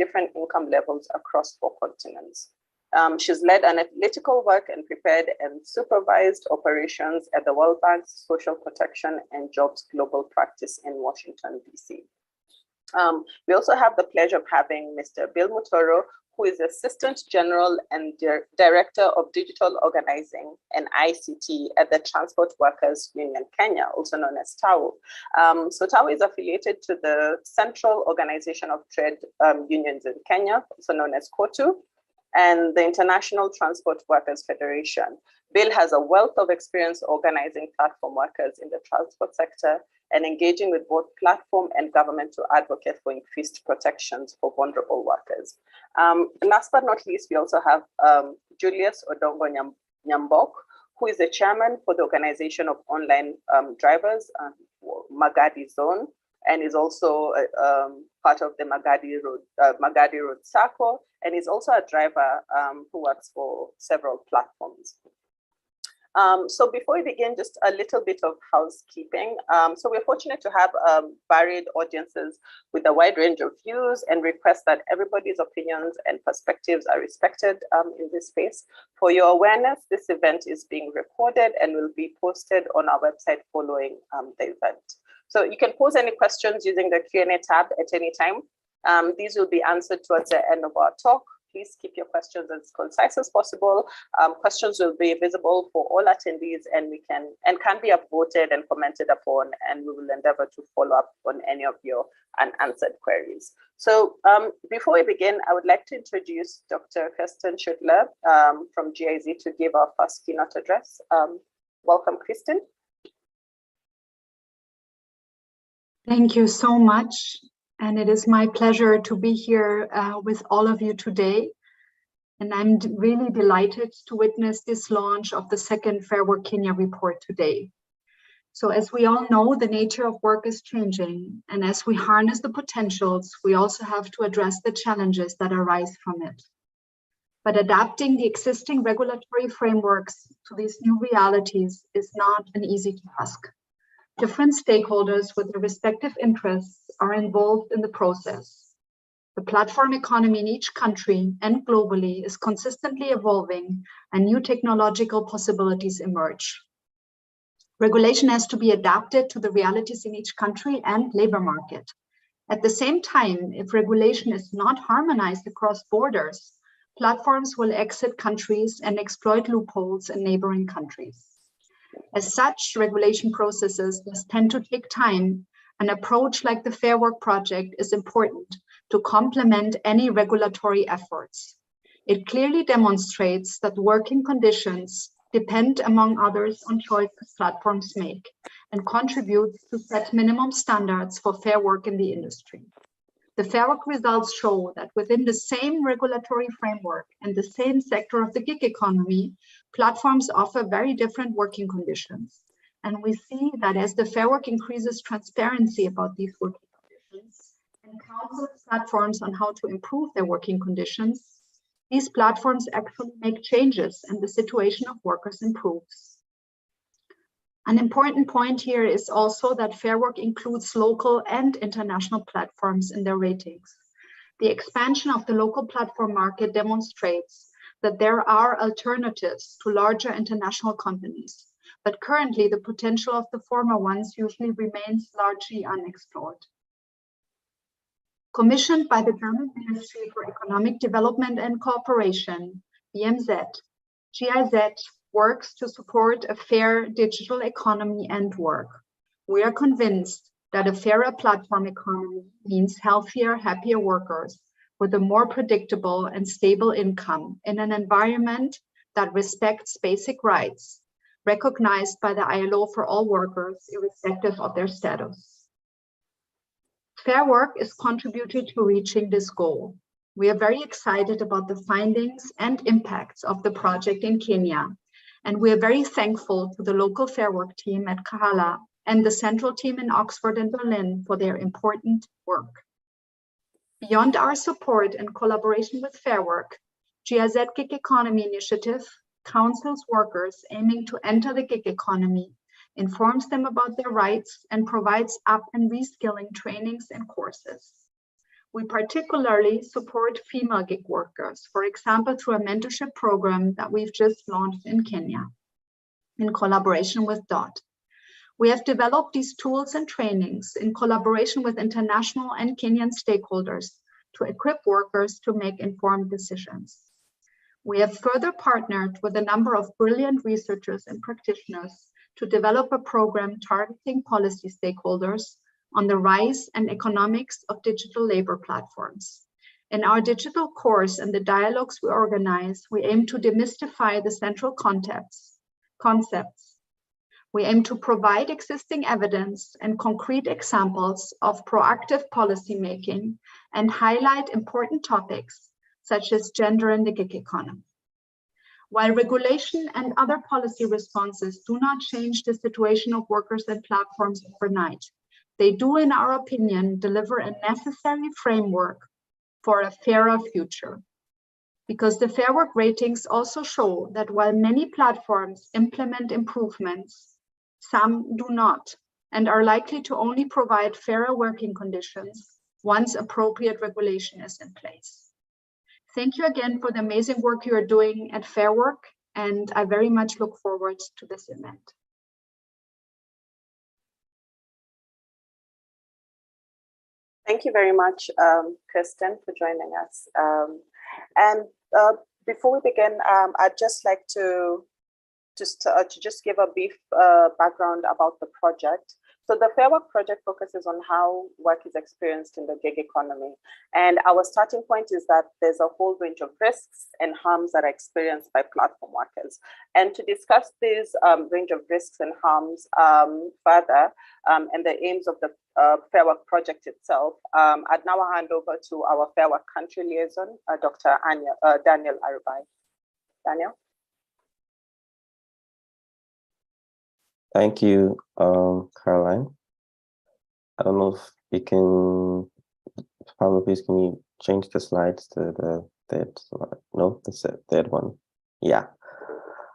different income levels across 4 continents. She's led analytical work and prepared and supervised operations at the World Bank's Social Protection and Jobs Global Practice in Washington, D.C. We also have the pleasure of having Mr. Bill Mutoro, who is Assistant General and Director of Digital Organizing and ICT at the Transport Workers Union Kenya, also known as TAU. So TAU is affiliated to the Central Organization of Trade Unions in Kenya, also known as KOTU, and the International Transport Workers Federation. Bill has a wealth of experience organizing platform workers in the transport sector and engaging with both platform and government to advocate for increased protections for vulnerable workers. Last but not least, we also have Julius Odongo Nyambok, who is the chairman for the Organization of Online Drivers, Magadi Zone, and is also part of the Magadi Road Sacco, and is also a driver who works for several platforms. So before we begin, just a little bit of housekeeping. So we're fortunate to have varied audiences with a wide range of views, and request that everybody's opinions and perspectives are respected in this space. For your awareness, this event is being recorded and will be posted on our website following the event. So you can pose any questions using the Q&A tab at any time. These will be answered towards the end of our talk. Please keep your questions as concise as possible. Questions will be visible for all attendees, and can be upvoted and commented upon, and we will endeavor to follow up on any of your unanswered queries. So before we begin, I would like to introduce Dr. Kirsten Schüttler from GIZ to give our first keynote address. Welcome, Kirsten. Thank you so much. And it is my pleasure to be here with all of you today. And I'm really delighted to witness this launch of the second Fairwork Kenya report today. So as we all know, the nature of work is changing. And as we harness the potentials, we also have to address the challenges that arise from it. But adapting the existing regulatory frameworks to these new realities is not an easy task. Different stakeholders with their respective interests are involved in the process. The platform economy in each country and globally is consistently evolving, and new technological possibilities emerge. Regulation has to be adapted to the realities in each country and labor market. At the same time, if regulation is not harmonized across borders, platforms will exit countries and exploit loopholes in neighboring countries. As such, regulation processes tend to take time. An approach like the Fairwork project is important to complement any regulatory efforts. It clearly demonstrates that working conditions depend, among others, on choices platforms make, and contributes to set minimum standards for fair work in the industry. The Fairwork results show that within the same regulatory framework and the same sector of the gig economy, platforms offer very different working conditions. And we see that as the Fairwork increases transparency about these working conditions and counsels platforms on how to improve their working conditions, these platforms actually make changes and the situation of workers improves. An important point here is also that Fairwork includes local and international platforms in their ratings. The expansion of the local platform market demonstrates that there are alternatives to larger international companies, but currently the potential of the former ones usually remains largely unexplored. Commissioned by the German Ministry for Economic Development and Cooperation, BMZ, GIZ works to support a fair digital economy and work. We are convinced that a fairer platform economy means healthier, happier workers with a more predictable and stable income in an environment that respects basic rights, recognized by the ILO for all workers, irrespective of their status. Fair work is contributing to reaching this goal. We are very excited about the findings and impacts of the project in Kenya, and we are very thankful to the local Fair Work team at Kahala and the central team in Oxford and Berlin for their important work. Beyond our support and collaboration with Fair Work, GIZ Gig Economy Initiative counsels workers aiming to enter the gig economy, informs them about their rights, and provides up and reskilling trainings and courses. We particularly support female gig workers, for example, through a mentorship program that we've just launched in Kenya in collaboration with DOT. We have developed these tools and trainings in collaboration with international and Kenyan stakeholders to equip workers to make informed decisions. We have further partnered with a number of brilliant researchers and practitioners to develop a program targeting policy stakeholders on the rise and economics of digital labor platforms. In our digital course and the dialogues we organize, we aim to demystify the central concepts. We aim to provide existing evidence and concrete examples of proactive policymaking and highlight important topics such as gender in the gig economy. While regulation and other policy responses do not change the situation of workers and platforms overnight, they do, in our opinion, deliver a necessary framework for a fairer future. Because the Fairwork ratings also show that while many platforms implement improvements, some do not, and are likely to only provide fairer working conditions once appropriate regulation is in place. Thank you again for the amazing work you are doing at Fairwork, and I very much look forward to this event. Thank you very much, Kirsten, for joining us. Before we begin, I'd just like to just give a brief background about the project. So the Fairwork project focuses on how work is experienced in the gig economy. And our starting point is that there's a whole range of risks and harms that are experienced by platform workers. And to discuss this range of risks and harms further, and the aims of the Fairwork project itself, I'd now hand over to our Fairwork country liaison, Dr. Daniel Arubai. Daniel? Thank you, Caroline. I don't know if you can, Pablo, please, can you change the slides to the third slide? No, that's the third one. Yeah.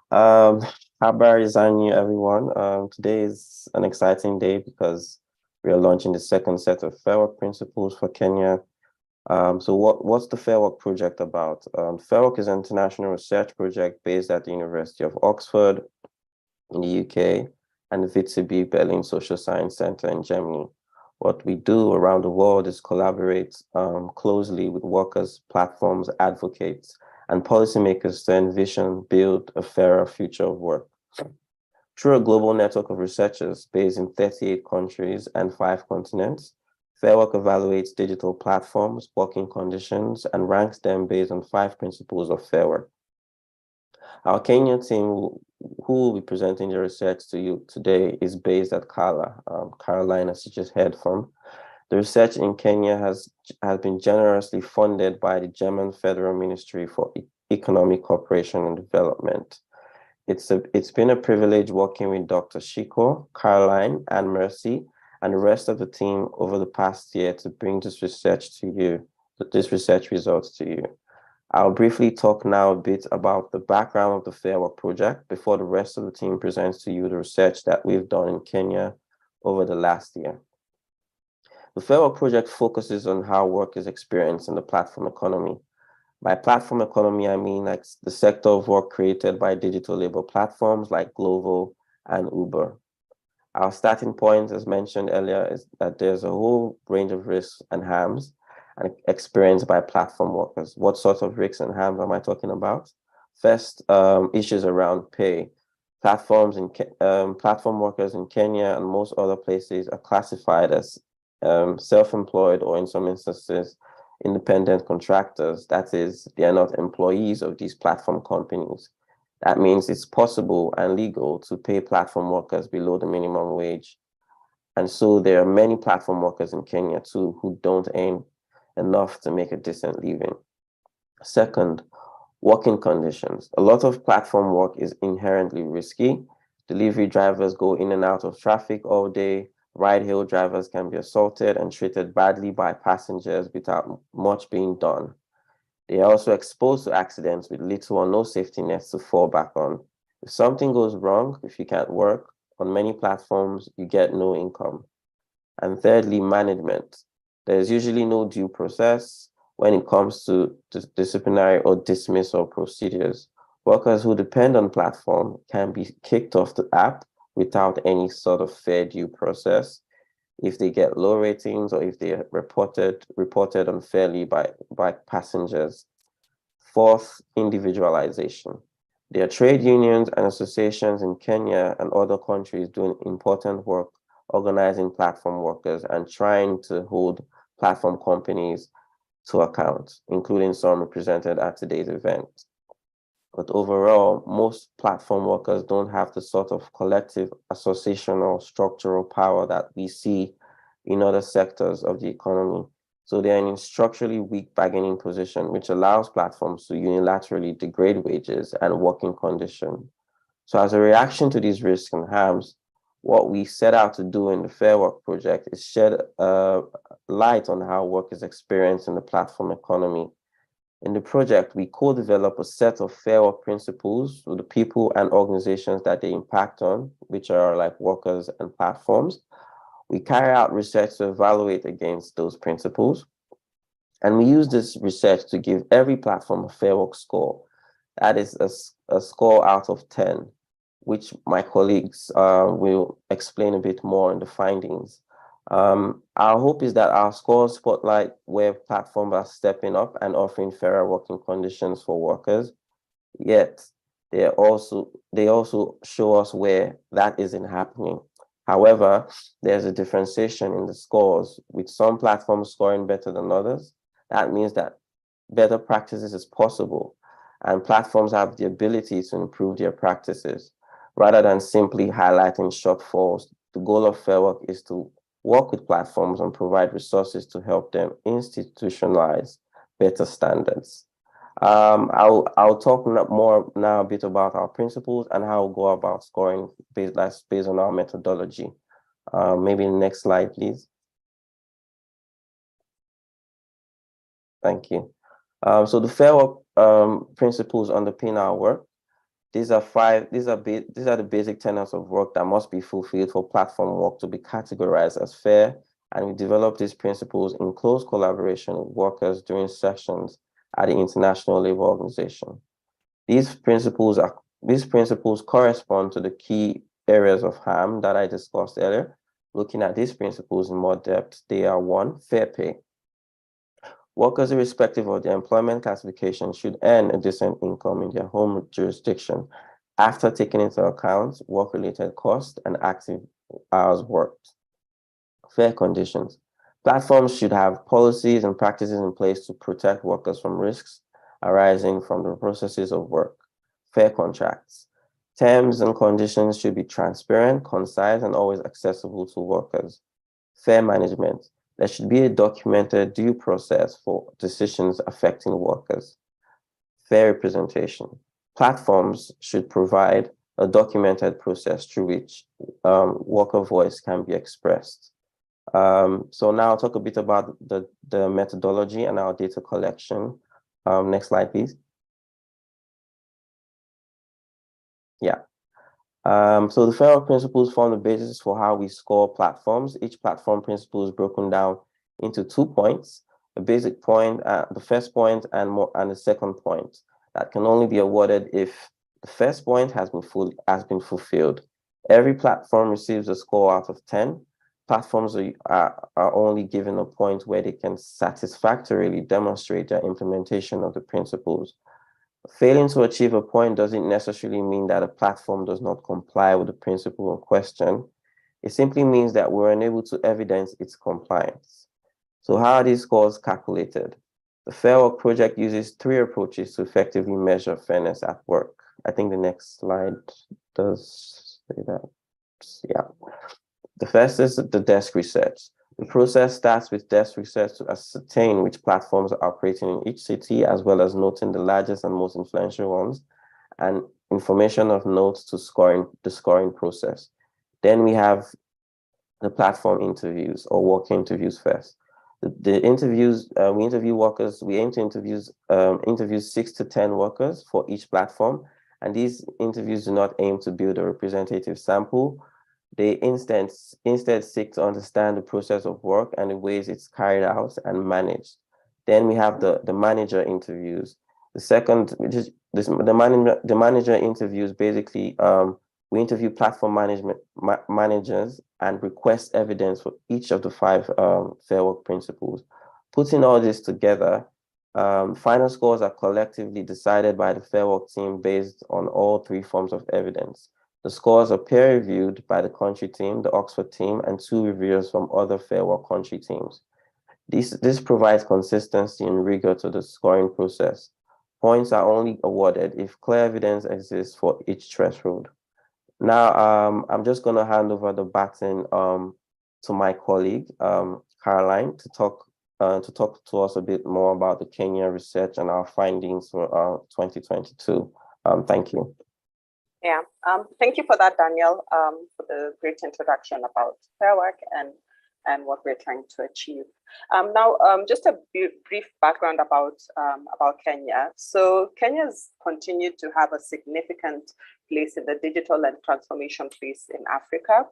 Habari zanyu, everyone. Today is an exciting day because we are launching the second set of Fairwork principles for Kenya. So what's the Fairwork project about? Fairwork is an international research project based at the University of Oxford in the UK and the WITZB Berlin Social Science Center in Germany. What we do around the world is collaborate closely with workers, platforms, advocates, and policymakers to envision, build a fairer future of work. Through a global network of researchers based in 38 countries and 5 continents, Fairwork evaluates digital platforms, working conditions, and ranks them based on 5 principles of fair work. Our Kenya team, who will be presenting the research to you today, is based at Kala, Caroline, as you just heard from. The research in Kenya has been generously funded by the German Federal Ministry for Economic Cooperation and Development. It's been a privilege working with Dr. Shiko, Caroline, and Mercy, and the rest of the team over the past year to bring this research to you, this research results to you. I'll briefly talk now a bit about the background of the Fairwork project before the rest of the team presents to you the research that we've done in Kenya over the last year. The Fairwork project focuses on how work is experienced in the platform economy. By platform economy, I mean like the sector of work created by digital labor platforms like Glovo and Uber. Our starting point, as mentioned earlier, is that there's a whole range of risks and harms and experienced by platform workers. What sort of risks and harms am I talking about? First, issues around pay. Platform workers in Kenya and most other places are classified as self-employed, or in some instances, independent contractors. That is, they are not employees of these platform companies. That means it's possible and legal to pay platform workers below the minimum wage. And so there are many platform workers in Kenya too who don't earn enough to make a decent living. Second, working conditions. A lot of platform work is inherently risky. Delivery drivers go in and out of traffic all day. Ride-hail drivers can be assaulted and treated badly by passengers without much being done. They are also exposed to accidents with little or no safety nets to fall back on. If something goes wrong, if you can't work, on many platforms, you get no income. And thirdly, management. There's usually no due process when it comes to disciplinary or dismissal procedures. Workers who depend on platform can be kicked off the app without any sort of fair due process if they get low ratings or if they are reported unfairly by passengers. Fourth, individualization. There are trade unions and associations in Kenya and other countries doing important work organizing platform workers and trying to hold platform companies to account, including some represented at today's event. But overall, most platform workers don't have the sort of collective associational structural power that we see in other sectors of the economy. So they're in a structurally weak bargaining position, which allows platforms to unilaterally degrade wages and working conditions. So as a reaction to these risks and harms, what we set out to do in the Fairwork project is shed light on how work is experienced in the platform economy. In the project, we co-develop a set of Fairwork principles with the people and organizations that they impact on, which are like workers and platforms. We carry out research to evaluate against those principles. And we use this research to give every platform a Fairwork score. That is a score out of 10, which my colleagues will explain a bit more in the findings. Our hope is that our scores spotlight where platforms are stepping up and offering fairer working conditions for workers, yet they also show us where that isn't happening. However, there's a differentiation in the scores, with some platforms scoring better than others. That means that better practices is possible, and platforms have the ability to improve their practices. Rather than simply highlighting shortfalls, the goal of Fairwork is to work with platforms and provide resources to help them institutionalize better standards. I'll talk more now a bit about our principles and how we'll go about scoring based on our methodology. Maybe the next slide, please. Thank you. So the Fairwork principles underpin our work. These are the basic tenets of work that must be fulfilled for platform work to be categorized as fair, and we develop these principles in close collaboration with workers during sessions at the International Labour Organization. These principles correspond to the key areas of harm that I discussed earlier. Looking at these principles in more depth, they are: 1, fair pay. Workers, irrespective of their employment classification, should earn a decent income in their home jurisdiction after taking into account work-related costs and active hours worked. Fair conditions. Platforms should have policies and practices in place to protect workers from risks arising from the processes of work. Fair contracts. Terms and conditions should be transparent, concise, and always accessible to workers. Fair management. There should be a documented due process for decisions affecting workers. Fair representation. Platforms should provide a documented process through which worker voice can be expressed. So now I'll talk a bit about the methodology and our data collection. Next slide, please. Yeah. So the Fairwork principles form the basis for how we score platforms. Each platform principle is broken down into 2 points: a basic point, the first point, and the second point. That can only be awarded if the first point has been fulfilled. Every platform receives a score out of 10. Platforms are only given a point where they can satisfactorily demonstrate their implementation of the principles. Failing to achieve a point doesn't necessarily mean that a platform does not comply with the principle in question. It simply means that we're unable to evidence its compliance. So how are these scores calculated? The Fairwork project uses 3 approaches to effectively measure fairness at work. I think the next slide does say that. Yeah. The first is the desk research. The process starts with desk research to ascertain which platforms are operating in each city, as well as noting the largest and most influential ones, and information of note to the scoring process. Then we have the platform interviews or work interviews first. The interviews, we interview workers, we aim to interview 6 to 10 workers for each platform. And these interviews do not aim to build a representative sample. They instead seek to understand the process of work and the ways it's carried out and managed. Then we have the manager interviews. The second, which is the manager interviews, basically, we interview platform managers and request evidence for each of the 5 Fair Work principles. Putting all this together, final scores are collectively decided by the Fair Work team based on all 3 forms of evidence. The scores are peer-reviewed by the country team, the Oxford team, and 2 reviewers from other Fair Work country teams. This provides consistency and rigor to the scoring process. Points are only awarded if clear evidence exists for each threshold. Now, I'm just going to hand over the baton to my colleague, Caroline, to talk to us a bit more about the Kenya research and our findings for 2022. Thank you. Yeah, thank you for that, Daniel, for the great introduction about Fairwork and what we're trying to achieve. Now, just a brief background about Kenya. So Kenya's continued to have a significant place in the digital and transformation place in Africa.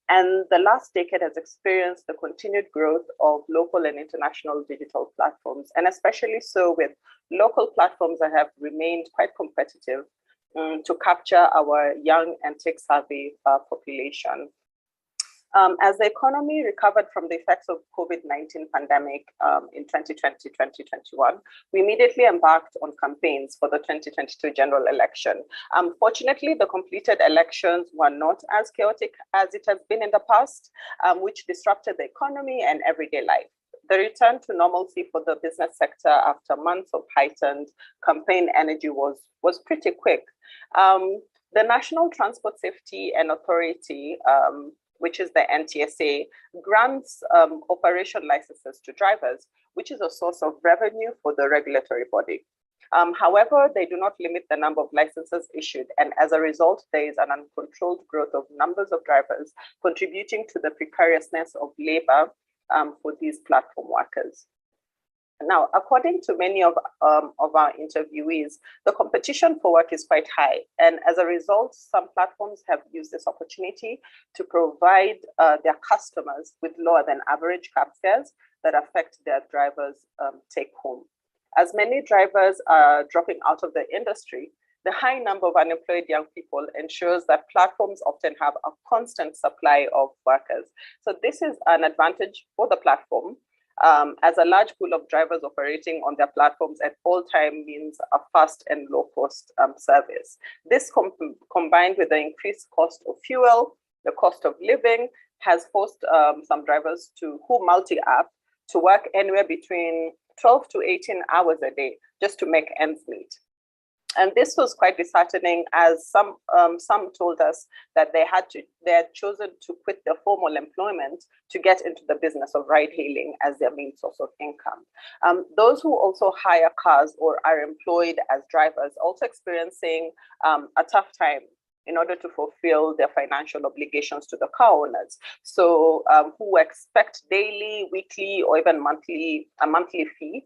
And the last decade has experienced the continued growth of local and international digital platforms, and especially so with local platforms that have remained quite competitive to capture our young and tech-savvy population. As the economy recovered from the effects of COVID-19 pandemic in 2020, 2021, we immediately embarked on campaigns for the 2022 general election. Unfortunately, the completed elections were not as chaotic as it has been in the past, which disrupted the economy and everyday life. The return to normalcy for the business sector after months of heightened campaign energy was pretty quick. The National Transport Safety and Authority, which is the NTSA, grants operation licenses to drivers, which is a source of revenue for the regulatory body. However, they do not limit the number of licenses issued, and as a result, there is an uncontrolled growth of numbers of drivers, contributing to the precariousness of labor for these platform workers. Now, according to many of our interviewees, the competition for work is quite high. And as a result, some platforms have used this opportunity to provide their customers with lower than average cab fares that affect their drivers' take home. As many drivers are dropping out of the industry, the high number of unemployed young people ensures that platforms often have a constant supply of workers. So this is an advantage for the platform, as a large pool of drivers operating on their platforms at all time means a fast and low cost service. This combined with the increased cost of fuel, the cost of living, has forced some drivers who multi-app to work anywhere between 12 to 18 hours a day just to make ends meet. And this was quite disheartening, as some told us that they had chosen to quit their formal employment to get into the business of ride hailing as their main source of income. Those who also hire cars or are employed as drivers also experiencing a tough time in order to fulfill their financial obligations to the car owners. So who expect daily, weekly, or even a monthly fee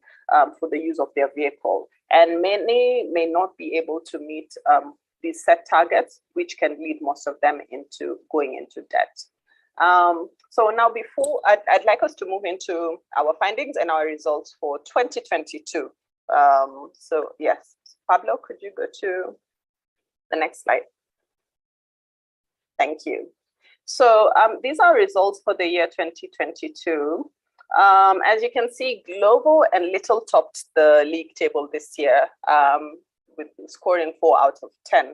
for the use of their vehicle. And many may not be able to meet these set targets, which can lead most of them into going into debt. So now I'd like us to move into our findings and our results for 2022. So yes, Pablo, could you go to the next slide? Thank you. So these are results for the year 2022. As you can see, Glovo and Little topped the league table this year with scoring 4 out of 10.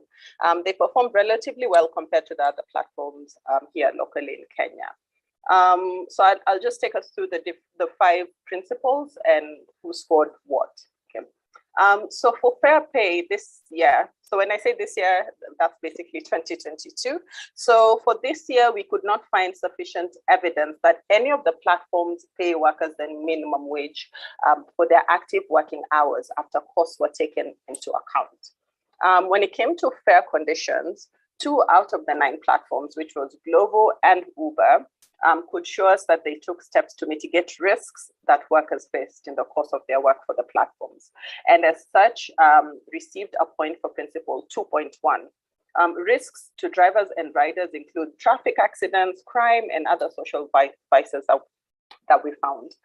They performed relatively well compared to the other platforms here locally in Kenya. So I'll just take us through the 5 principles and who scored what. Okay. So for fair pay this year, so when I say this year, that's basically 2022. So for this year, we could not find sufficient evidence that any of the platforms pay workers the minimum wage for their active working hours after costs were taken into account. When it came to fair conditions, 2 out of the 9 platforms, which was Glovo and Uber, could show us that they took steps to mitigate risks that workers faced in the course of their work for the platforms, and as such received a point for principle 2.1. Risks to drivers and riders include traffic accidents, crime, and other social vices that we found.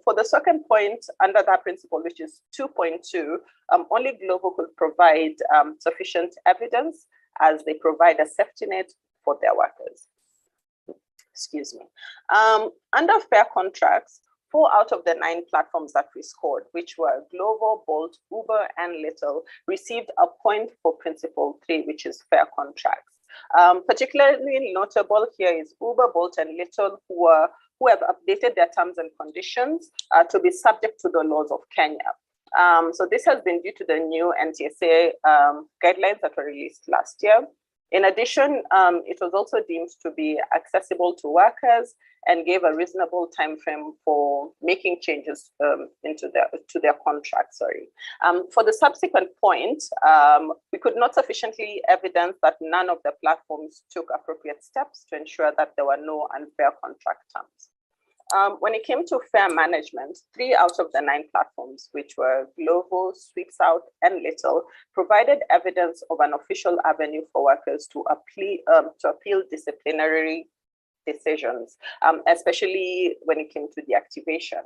For the second point, under that principle, which is 2.2, only Glovo could provide sufficient evidence as they provide a safety net for their workers. Excuse me. Under fair contracts, 4 out of the 9 platforms that we scored, which were Glovo, Bolt, Uber, and Little, received a point for principle 3, which is fair contracts. Particularly notable here is Uber, Bolt, and Little, who have updated their terms and conditions to be subject to the laws of Kenya. So this has been due to the new NTSA guidelines that were released last year. In addition, it was also deemed to be accessible to workers and gave a reasonable time frame for making changes to their contract. For the subsequent point, we could not sufficiently evidence that none of the platforms took appropriate steps to ensure that there were no unfair contract terms. When it came to fair management, 3 out of the 9 platforms, which were Glovo, Sweeps Out, and Little, provided evidence of an official avenue for workers to appeal disciplinary decisions, especially when it came to deactivation.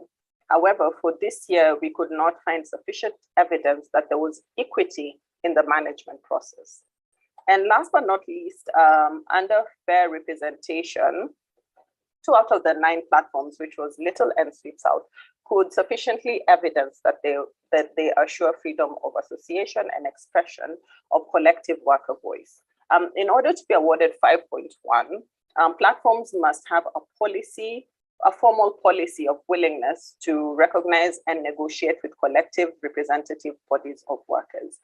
However, for this year, we could not find sufficient evidence that there was equity in the management process. And last but not least, under fair representation, 2 out of the 9 platforms, which was Little and Sweeps Out, could sufficiently evidence that they assure freedom of association and expression of collective worker voice. In order to be awarded 5.1, platforms must have a formal policy of willingness to recognize and negotiate with collective representative bodies of workers.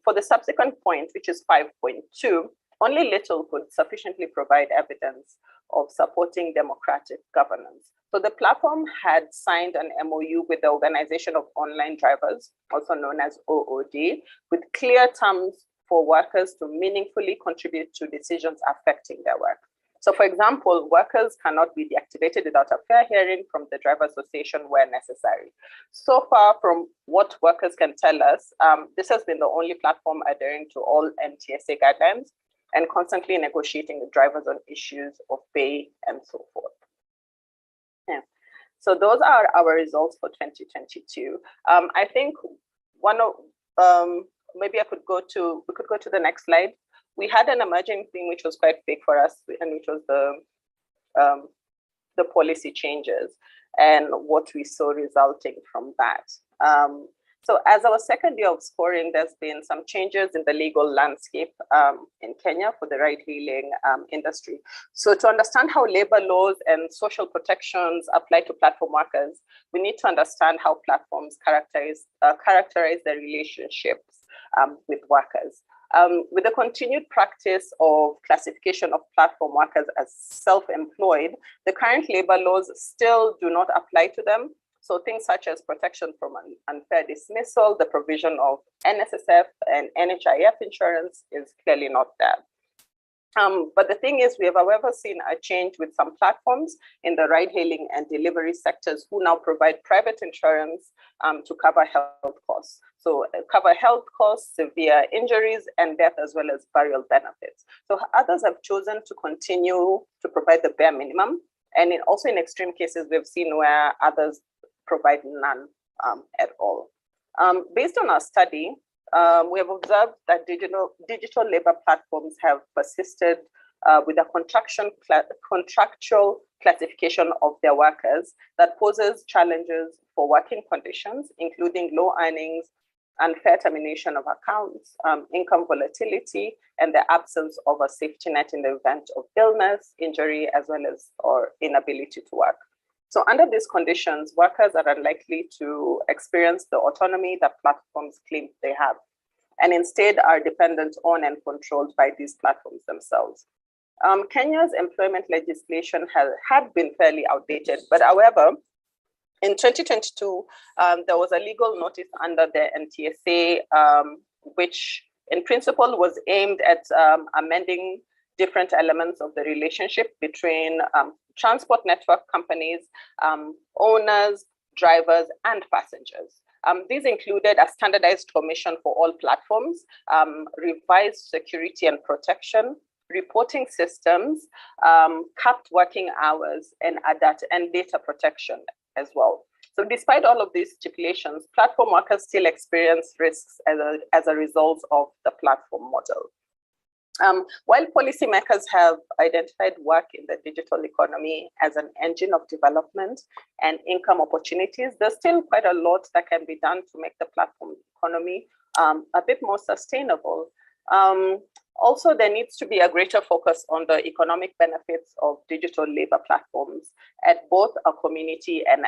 For the subsequent point, which is 5.2, only Little could sufficiently provide evidence of supporting democratic governance. So the platform had signed an MOU with the Organization of Online Drivers, also known as OOD, with clear terms for workers to meaningfully contribute to decisions affecting their work. So for example, workers cannot be deactivated without a fair hearing from the driver association where necessary. So far from what workers can tell us, this has been the only platform adhering to all NTSA guidelines and constantly negotiating with drivers on issues of pay and so forth. Yeah. So those are our results for 2022. I think one of, maybe we could go to the next slide. We had an emerging thing which was quite big for us, and which was the policy changes and what we saw resulting from that. So as our second year of scoring, there's been some changes in the legal landscape in Kenya for the ride-hailing industry. So to understand how labor laws and social protections apply to platform workers, we need to understand how platforms characterize their relationships with workers. With the continued practice of classification of platform workers as self-employed, the current labor laws still do not apply to them. So things such as protection from unfair dismissal, the provision of NSSF and NHIF insurance is clearly not there. But the thing is, we have, however, seen a change with some platforms in the ride-hailing and delivery sectors who now provide private insurance to cover health costs. So cover health costs, severe injuries, and death, as well as burial benefits. So others have chosen to continue to provide the bare minimum. And also in extreme cases, we've seen where others provide none at all. Based on our study, we have observed that digital labor platforms have persisted with a contractual classification of their workers that poses challenges for working conditions, including low earnings, unfair termination of accounts, income volatility, and the absence of a safety net in the event of illness, injury, as well as or inability to work. So under these conditions, workers are unlikely to experience the autonomy that platforms claim they have, and instead are dependent on and controlled by these platforms themselves. Kenya's employment legislation had been fairly outdated, but however, in 2022, there was a legal notice under the NTSA, which in principle was aimed at amending different elements of the relationship between transport network companies, owners, drivers, and passengers. These included a standardized commission for all platforms, revised security and protection, reporting systems, capped working hours, and data protection as well. So despite all of these stipulations, platform workers still experience risks as a result of the platform model. While policymakers have identified work in the digital economy as an engine of development and income opportunities, there's still quite a lot that can be done to make the platform economy a bit more sustainable. Also, there needs to be a greater focus on the economic benefits of digital labor platforms at both a community and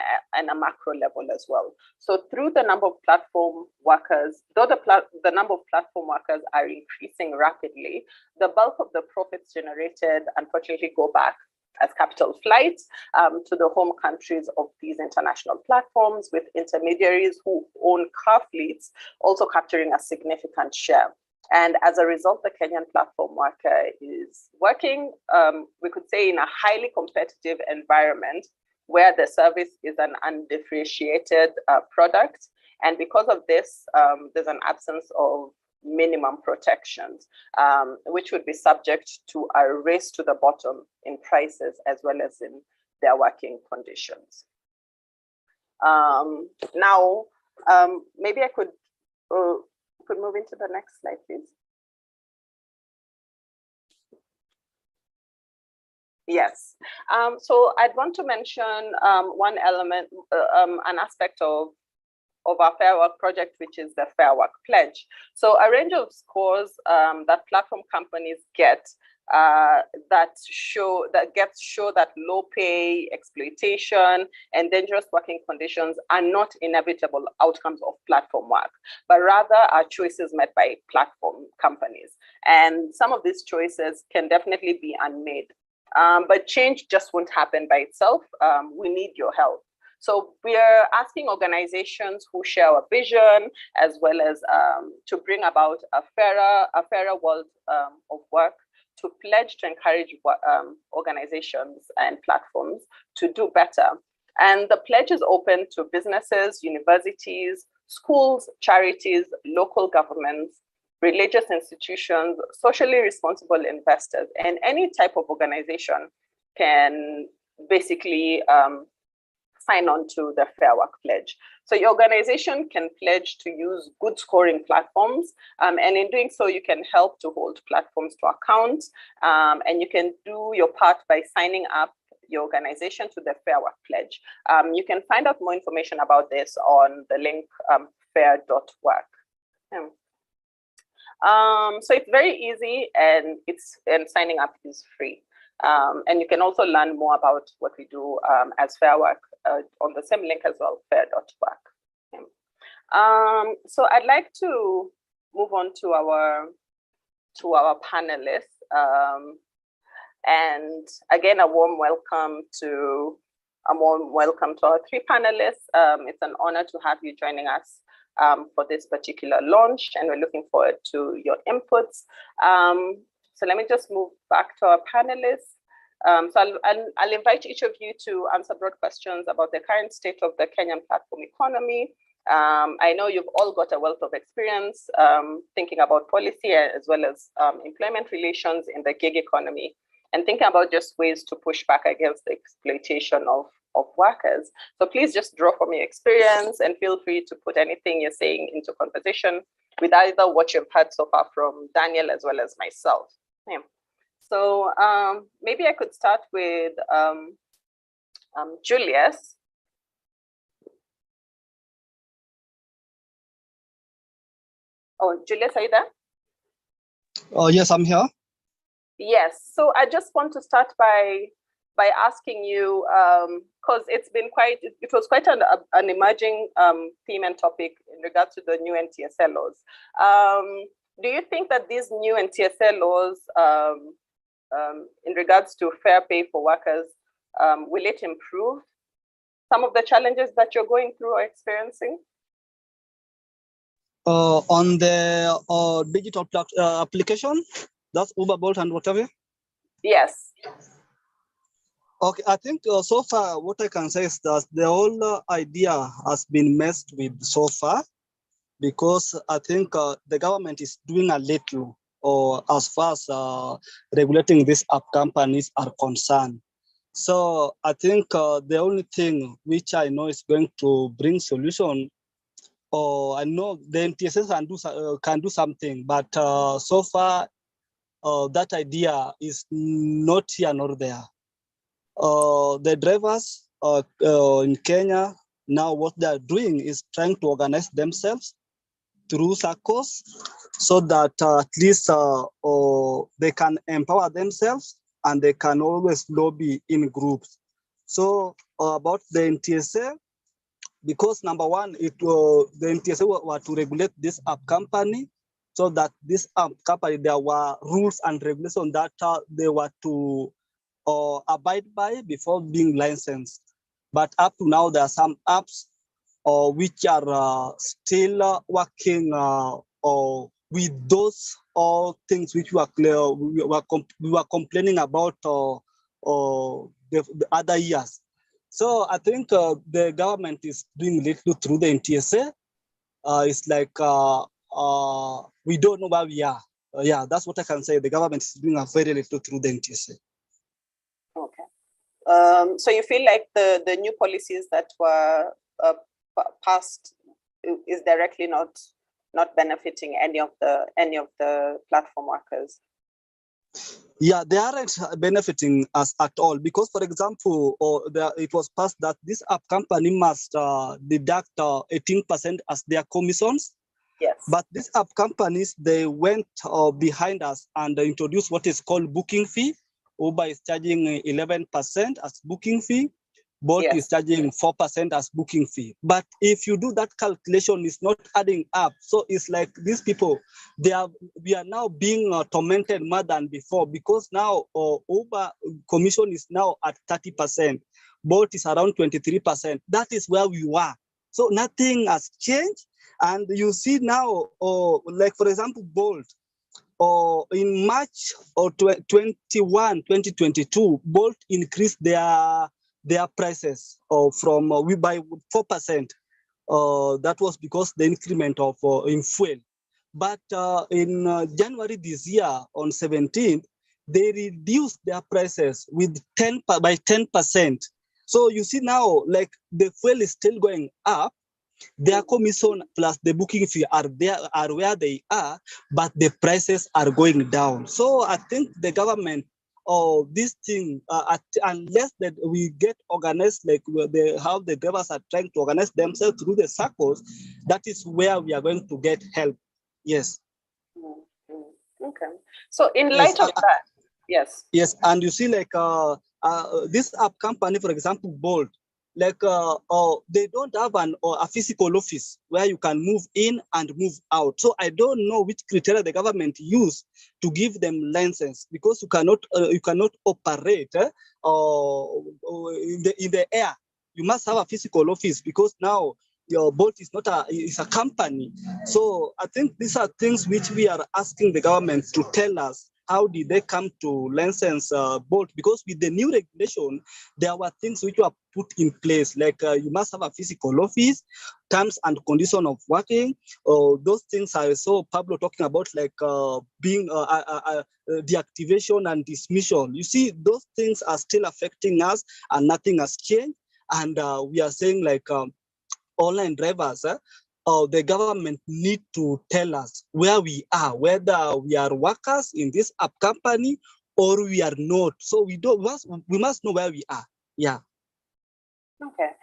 a macro level as well. So through the number of platform workers, though the number of platform workers are increasing rapidly, the bulk of the profits generated unfortunately go back as capital flight to the home countries of these international platforms, with intermediaries who own car fleets also capturing a significant share. And as a result, the Kenyan platform worker is working, we could say, in a highly competitive environment where the service is an undifferentiated product. And because of this, there's an absence of minimum protections, which would be subject to a race to the bottom in prices as well as in their working conditions. Now, maybe I could move into the next slide, please. Yes. So I'd want to mention one element, an aspect of our Fairwork project, which is the Fairwork Pledge. So a range of scores that platform companies get that show that low pay, exploitation, and dangerous working conditions are not inevitable outcomes of platform work, but rather are choices made by platform companies. And some of these choices can definitely be unmade, but change just won't happen by itself. We need your help. So we are asking organizations who share our vision, as well as to bring about a fairer world of work, to pledge to encourage organizations and platforms to do better. And the pledge is open to businesses, universities, schools, charities, local governments, religious institutions, socially responsible investors, and any type of organization can basically sign on to the Fairwork Pledge. So your organization can pledge to use good scoring platforms, and in doing so, you can help to hold platforms to account, and you can do your part by signing up your organization to the Fairwork Pledge. You can find out more information about this on the link fair.work. So it's very easy, and signing up is free. And you can also learn more about what we do as Fairwork on the same link as well, fair.work. So I'd like to move on to our panelists. And again, a warm welcome to our three panelists. It's an honor to have you joining us for this particular launch, and we're looking forward to your inputs. So let me just move back to our panelists. So I'll invite each of you to answer broad questions about the current state of the Kenyan platform economy. I know you've all got a wealth of experience thinking about policy as well as employment relations in the gig economy, and thinking about just ways to push back against the exploitation of workers. So please just draw from your experience and feel free to put anything you're saying into conversation with either what you've heard so far from Daniel as well as myself. Yeah. So maybe I could start with Julius. Oh, Julius, are you there? Oh, yes, I'm here. Yes. So I just want to start by asking you, because it was quite an emerging theme and topic in regards to the new NTSL laws. Do you think that these new NTSL laws, in regards to fair pay for workers, will it improve some of the challenges that you're going through or experiencing? On the digital application, that's Uber, Bolt, and whatever? Yes. Okay, I think so far what I can say is that the whole idea has been messed with so far, because I think the government is doing a little, or as far as regulating these app companies are concerned. So I think the only thing which I know is going to bring solution, or I know the NTSS can do something, but so far that idea is not here nor there. The drivers in Kenya now, what they are doing is trying to organize themselves through circles, so that at least they can empower themselves and they can always lobby in groups. So about the NTSA, because number one, the NTSA were to regulate this app company, so that this app company, there were rules and regulations that they were to abide by before being licensed. But up to now, there are some apps which are still working with those things which we were complaining about the other years. So I think the government is doing little through the NTSA. It's like we don't know where we are. Yeah, that's what I can say. The government is doing a very little through the NTSA. Okay. So you feel like the new policies that were passed is directly not benefiting any of the platform workers? Yeah, they aren't benefiting us at all, because, for example, it was passed that this app company must deduct 18% as their commissions. Yes. But these app companies, they went behind us and introduced what is called booking fee. Uber is charging 11% as booking fee. Bolt is charging 4% as booking fee. But if you do that calculation, it's not adding up. So it's like these people, we are now being tormented more than before, because now Uber commission is now at 30%. Bolt is around 23%. That is where we were. So nothing has changed. And you see now, like for example, Bolt, in March or 2022, Bolt increased their prices from by 4%. That was because the increment of in fuel. But in January this year, on 17th, they reduced their prices with by 10%. So you see now, like the fuel is still going up. Their commission plus the booking fee are where they are, but the prices are going down. So I think the government, this thing, unless that we get organized, like how the drivers are trying to organize themselves through the circles, that is where we are going to get help. Yes. Okay. So in light of that, yes. Yes, and you see, like this app company, for example, Bolt, like they don't have a physical office where you can move in and move out. So I don't know which criteria the government use to give them license, because you cannot operate in the air. You must have a physical office, because now your Bolt is not it's a company. So I think these are things which we are asking the government to tell us. How did they come to license Bolt? Because with the new regulation, there were things which were put in place, like you must have a physical office, terms and condition of working. Those things I saw Pablo talking about, like being deactivation and dismissal. You see, those things are still affecting us, and nothing has changed. And we are saying, like online drivers, the government need to tell us where we are, whether we are workers in this app company or we are not. So we must know where we are. Yeah. Okay.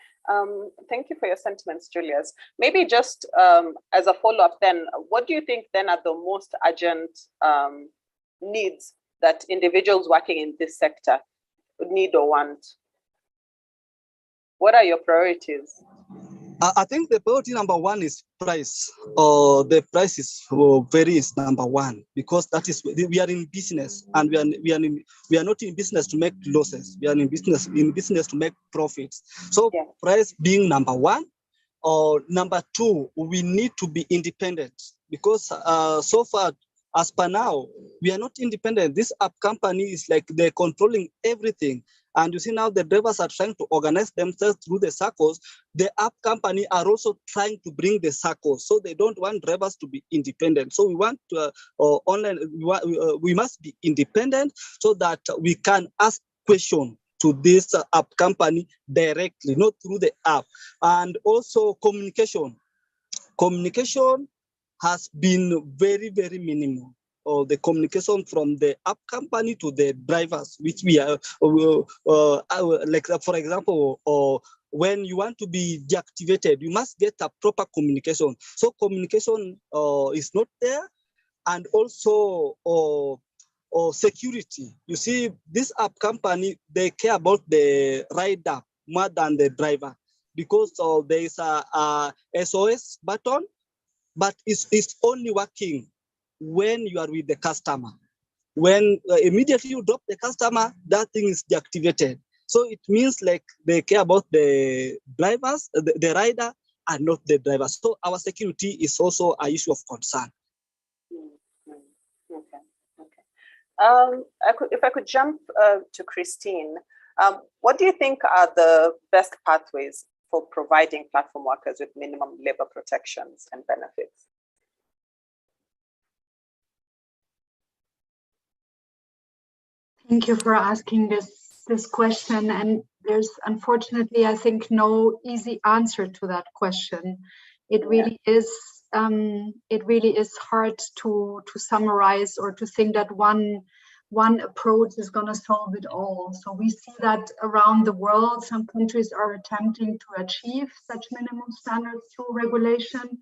Thank you for your sentiments, Julius. Maybe just as a follow-up then, what do you think then are the most urgent needs that individuals working in this sector need or want? What are your priorities? I think the priority number one is price. The price is is number one, because that is, we are in business, and we are not in business to make losses. We are in business to make profits. So price being number one. Number two, we need to be independent, because so far, as per now, we are not independent. This app company is like they're controlling everything. And you see now the drivers are trying to organize themselves through the circles. The app company are also trying to bring the circles. So they don't want drivers to be independent. So we want to online, we must be independent so that we can ask questions to this app company directly, not through the app. And also communication. Communication has been very, very minimal. Or the communication from the app company to the drivers, which we are, like for example, when you want to be deactivated, you must get a proper communication. So communication is not there, and also security. You see, this app company, they care about the rider more than the driver, because there is a SOS button, but it's only working when you are with the customer. When immediately you drop the customer, that thing is deactivated. So it means like they care about the drivers, the rider, and not the driver. So our security is also an issue of concern. Okay. If I could jump to Christine, what do you think are the best pathways for providing platform workers with minimum labor protections and benefits? Thank you for asking this question. And there's unfortunately, I think, no easy answer to that question. It really is hard to summarize or to think that one approach is going to solve it all. So we see that around the world, some countries are attempting to achieve such minimum standards through regulation.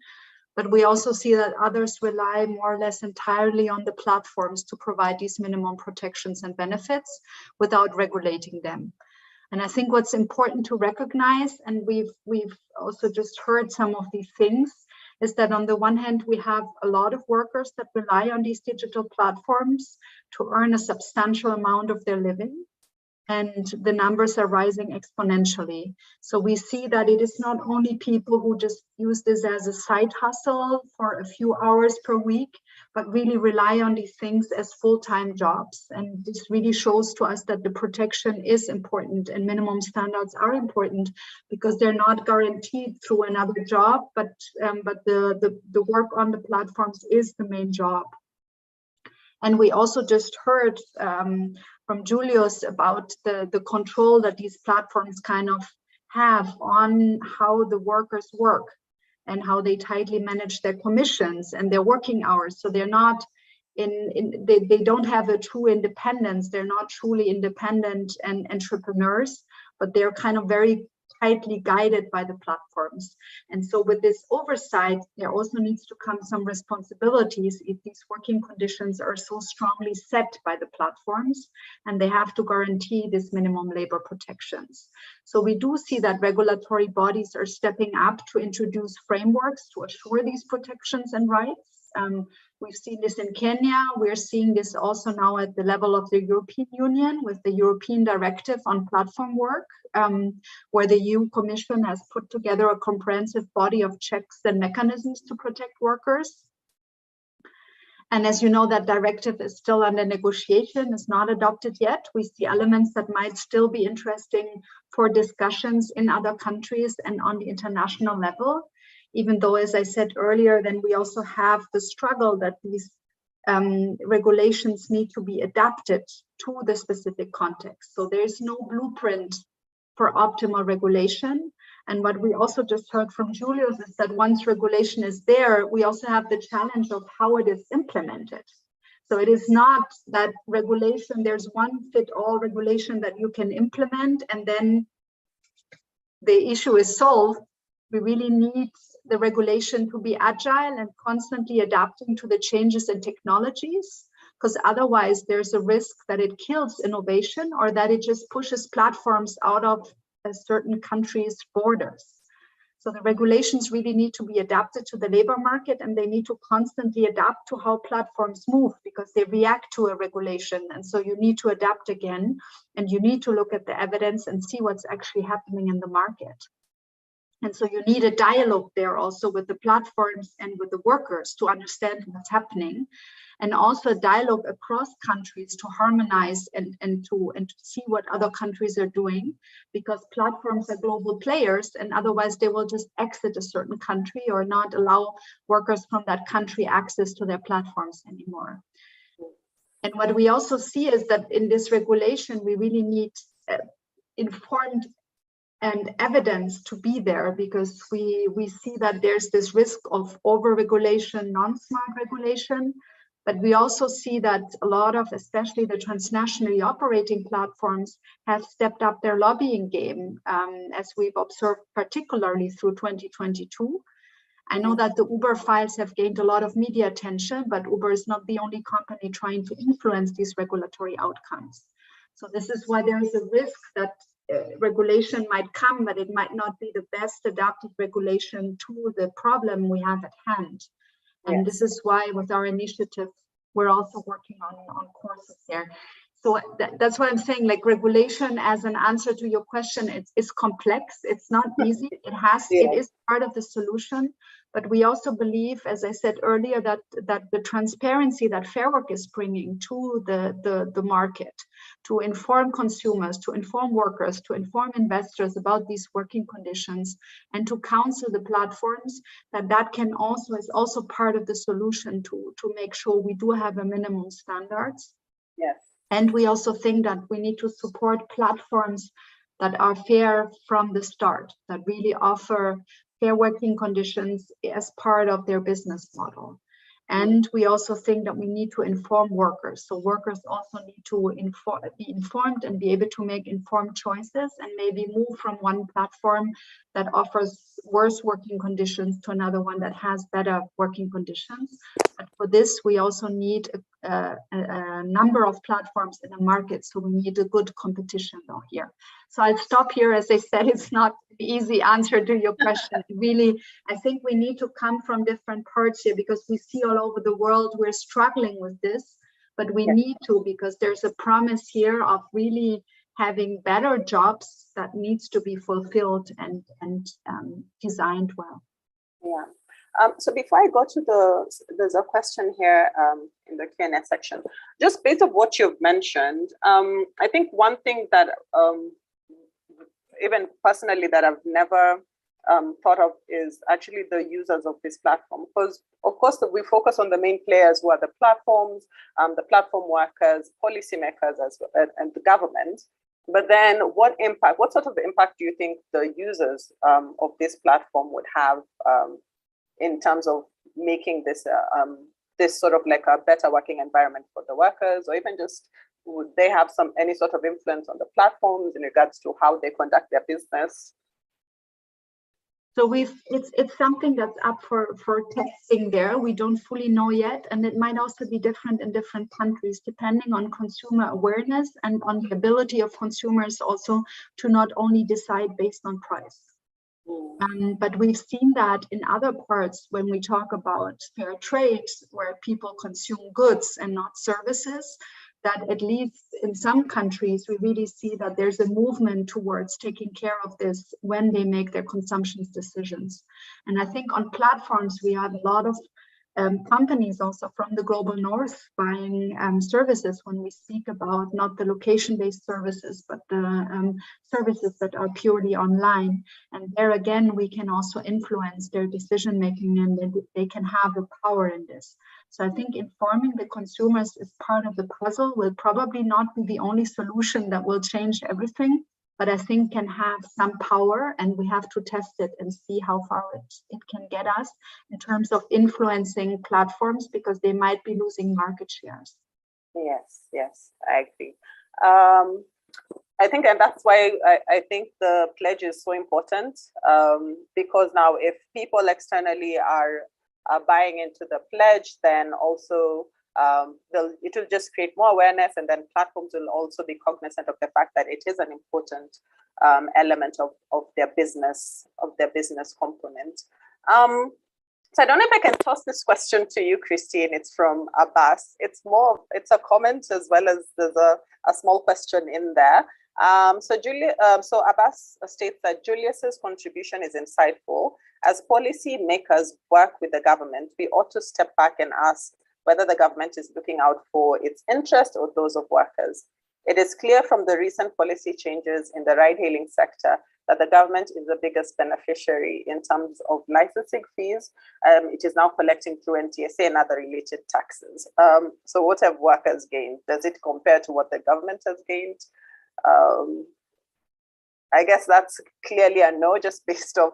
But we also see that others rely more or less entirely on the platforms to provide these minimum protections and benefits without regulating them. And I think what's important to recognize, and we've also just heard some of these things, is that on the one hand, we have a lot of workers that rely on these digital platforms to earn a substantial amount of their living. And the numbers are rising exponentially. So we see that it is not only people who just use this as a side hustle for a few hours per week, but really rely on these things as full-time jobs. And this really shows to us that the protection is important and minimum standards are important, because they're not guaranteed through another job, but the work on the platforms is the main job. And we also just heard from Julius about the control that these platforms kind of have on how the workers work and how they tightly manage their commissions and their working hours. So they're not they don't have a true independence. They're not truly independent and entrepreneurs, but they're kind of very tightly guided by the platforms. And so with this oversight, there also needs to come some responsibilities if these working conditions are so strongly set by the platforms, and they have to guarantee this minimum labor protections. So we do see that regulatory bodies are stepping up to introduce frameworks to assure these protections and rights. We've seen this in Kenya. We're seeing this also now at the level of the European Union with the European Directive on Platform Work, where the EU Commission has put together a comprehensive body of checks and mechanisms to protect workers. And as you know, that directive is still under negotiation, is not adopted yet. We see elements that might still be interesting for discussions in other countries and on the international level. Even though, as I said earlier, then we also have the struggle that these regulations need to be adapted to the specific context. So there's no blueprint for optimal regulation. And what we also just heard from Julius is that once regulation is there, we also have the challenge of how it is implemented. So it is not that regulation, there's one fit all regulation that you can implement and then the issue is solved. We really need the regulation to be agile and constantly adapting to the changes in technologies, because otherwise there's a risk that it kills innovation or that it just pushes platforms out of a certain country's borders. So the regulations really need to be adapted to the labor market, and they need to constantly adapt to how platforms move because they react to a regulation. And so you need to adapt again, and you need to look at the evidence and see what's actually happening in the market. And so you need a dialogue there also with the platforms and with the workers to understand what's happening. and also dialogue across countries to harmonize and to see what other countries are doing, because platforms are global players, and otherwise they will just exit a certain country or not allow workers from that country access to their platforms anymore. And what we also see is that in this regulation, we really need informed and evidence to be there, because we see that there's this risk of over-regulation, non-smart regulation. But we also see that a lot of, especially the transnationally operating platforms, have stepped up their lobbying game, as we've observed particularly through 2022. I know that the Uber files have gained a lot of media attention, but Uber is not the only company trying to influence these regulatory outcomes. So this is why there is a risk that regulation might come, but it might not be the best adapted regulation to the problem we have at hand. And this is why with our initiative, we're also working on courses there. So that's why I'm saying, like, regulation as an answer to your question, it's complex. It's not easy. It is part of the solution. But we also believe, as I said earlier, that the transparency that Fairwork is bringing to the market, to inform consumers, to inform workers, to inform investors about these working conditions, and to counsel the platforms, that can also is also part of the solution to make sure we do have a minimum standards. Yes. And we also think that we need to support platforms that are fair from the start, that really offer fair working conditions as part of their business model. And we also think that we need to inform workers. So workers also need to be informed and be able to make informed choices, and maybe move from one platform that offers worse working conditions to another one that has better working conditions. But for this, we also need a number of platforms in the market. So we need a good competition though here. So I'll stop here. As I said, it's not an easy answer to your question. Really, I think we need to come from different parts here, because we see all over the world we're struggling with this, but we need to, because there's a promise here of really having better jobs that needs to be fulfilled and designed well. Yeah. So before I go to there's a question here in the Q&A section. Just based on what you've mentioned, I think one thing that even personally that I've never thought of is actually the users of this platform. Because of course we focus on the main players, who are the platforms, the platform workers, policymakers, and the government. But then what sort of impact do you think the users of this platform would have in terms of making this this sort of like a better working environment for the workers, or even just would they have any sort of influence on the platforms in regards to how they conduct their business? So it's something that's up for testing there. We don't fully know yet, and it might also be different in different countries, depending on consumer awareness and on the ability of consumers also to not only decide based on price. But we've seen that in other parts when we talk about fair trade, where people consume goods and not services, that at least in some countries, we really see that there's a movement towards taking care of this when they make their consumption decisions. And I think on platforms, we have a lot of companies also from the global north buying services, when we speak about not the location-based services, but the services that are purely online. And there again, we can also influence their decision-making, and they can have a power in this. So I think informing the consumers is part of the puzzle, will probably not be the only solution that will change everything, but I think can have some power, and we have to test it and see how far it can get us in terms of influencing platforms, because they might be losing market shares. Yes, I agree. I think, and that's why I think the pledge is so important, because now if people externally are buying into the pledge, then also it will just create more awareness, and then platforms will also be cognizant of the fact that it is an important element of their business component. So I don't know if I can toss this question to you, Christine. It's from Abbas. It's a comment as well as there's a small question in there. So Abbas states that Julius's contribution is insightful. As policy makers work with the government, we ought to step back and ask whether the government is looking out for its interest or those of workers. It is clear from the recent policy changes in the ride-hailing sector that the government is the biggest beneficiary in terms of licensing fees. It is now collecting through NTSA and other related taxes. So what have workers gained? Does it compare to what the government has gained? I guess that's clearly a no, just based of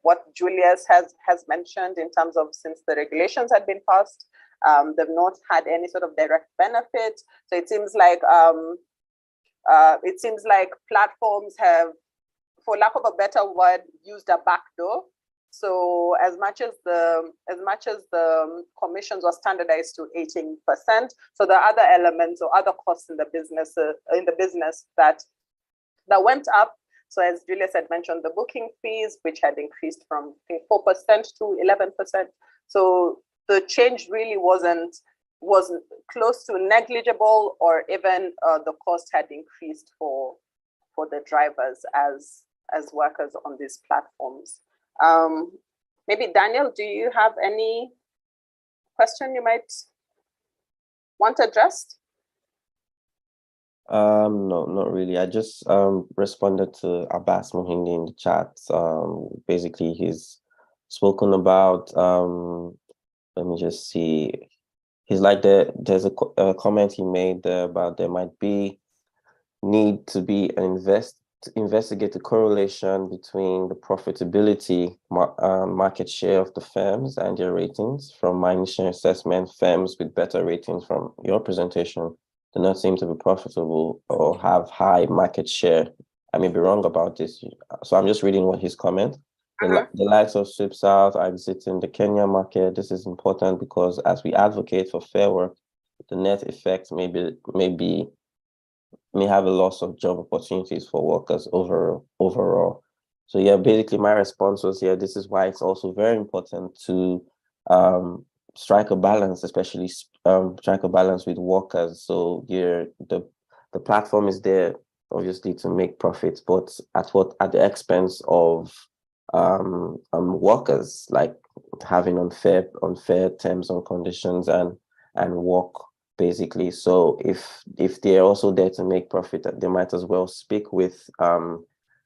what Julius has mentioned in terms of since the regulations had been passed. They've not had any sort of direct benefit. So it seems like platforms have, for lack of a better word, used a backdoor. So as much as the commissions were standardized to 18%, so there are other elements or other costs in the business that went up. So as Julius had mentioned, the booking fees, which had increased from 4% to 11%. So the change really wasn't close to negligible, or even the cost had increased for the drivers as workers on these platforms. Maybe Daniel, do you have any question you might want addressed? No, not really. I just responded to Abbas Mohindi in the chat. Basically, he's spoken about, let me just see. He's like, there's a comment he made there about there might be need to be an investigate the correlation between the profitability market share of the firms and their ratings. From my initial assessment, firms with better ratings from your presentation do not seem to be profitable or have high market share. I may be wrong about this, so I'm just reading what his comment. The likes of Swipsouth are exiting the Kenya market. This is important because as we advocate for fair work, the net effect may have a loss of job opportunities for workers overall. So yeah, basically my response was, yeah, this is why it's also very important to strike a balance, especially strike a balance with workers. So the platform is there obviously to make profits, but at the expense of workers, like having unfair terms and conditions and work, basically. So if they're also there to make profit, they might as well speak with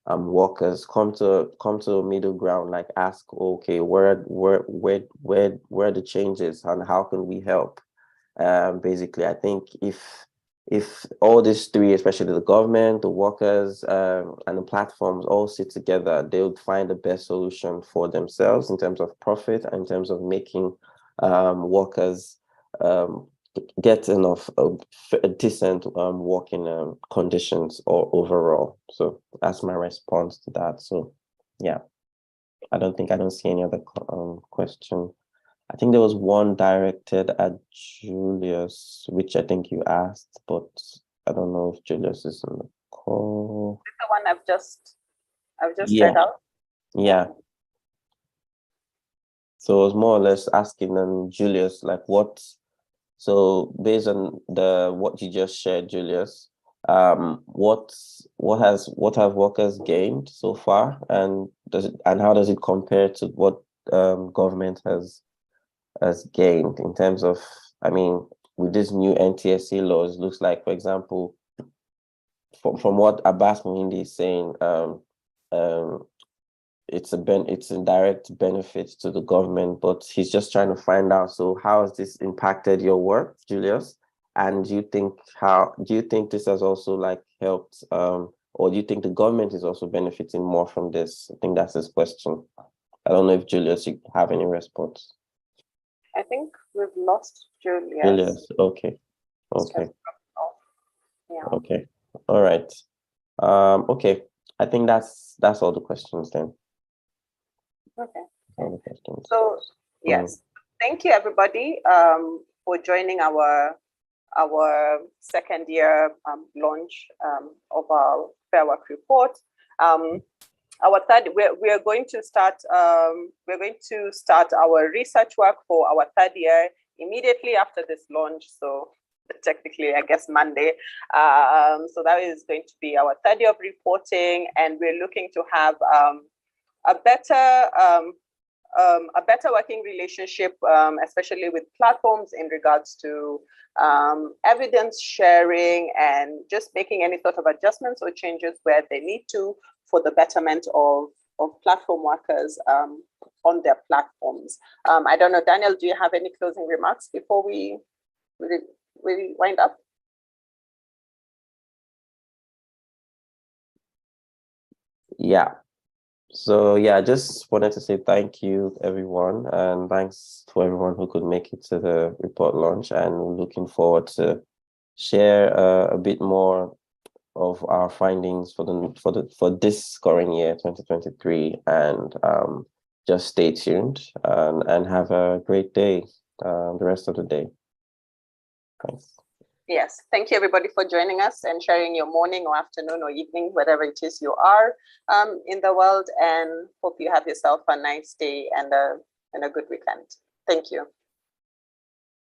workers, come to a middle ground, like ask, okay, where are the changes and how can we help? Basically, I think if all these three, especially the government, the workers, and the platforms all sit together, they would find the best solution for themselves in terms of profit and in terms of making workers get enough decent working conditions or overall. So that's my response to that. So yeah, I don't see any other question. I think there was one directed at Julius, which I think you asked, but I don't know if Julius is on the call. The one I've just read out. Yeah. So it was more or less asking Julius, like so based on what you just shared, Julius, what have workers gained so far, and how does it compare to what government has gained in terms of, I mean, with this new NTSA laws, looks like, for example, from what Abbas Mohindi is saying, it's a direct benefit to the government, but he's just trying to find out, so how has this impacted your work, Julius? And do you think this has also like helped, or do you think the government is also benefiting more from this? I think that's his question. I don't know if Julius, you have any response. I think we've lost Julius. Julius, okay. Yeah. Okay. All right. Okay. I think that's all the questions then. Okay. All the questions. So yes, thank you everybody for joining our second year launch of our Fairwork report. Our third, we're going to start our research work for our third year immediately after this launch. So technically, I guess Monday. So that is going to be our third year of reporting, and we're looking to have a better a better working relationship, especially with platforms in regards to evidence sharing and just making any sort of adjustments or changes where they need to for the betterment of platform workers on their platforms. I don't know, Daniel, do you have any closing remarks before we wind up? Yeah. So yeah, I just wanted to say thank you, everyone, and thanks to everyone who could make it to the report launch. And we're looking forward to share a bit more of our findings for this current year, 2023. And just stay tuned and have a great day, the rest of the day. Thanks. Yes, thank you everybody for joining us and sharing your morning or afternoon or evening, whatever it is you are in the world, and hope you have yourself a nice day and a good weekend. Thank you.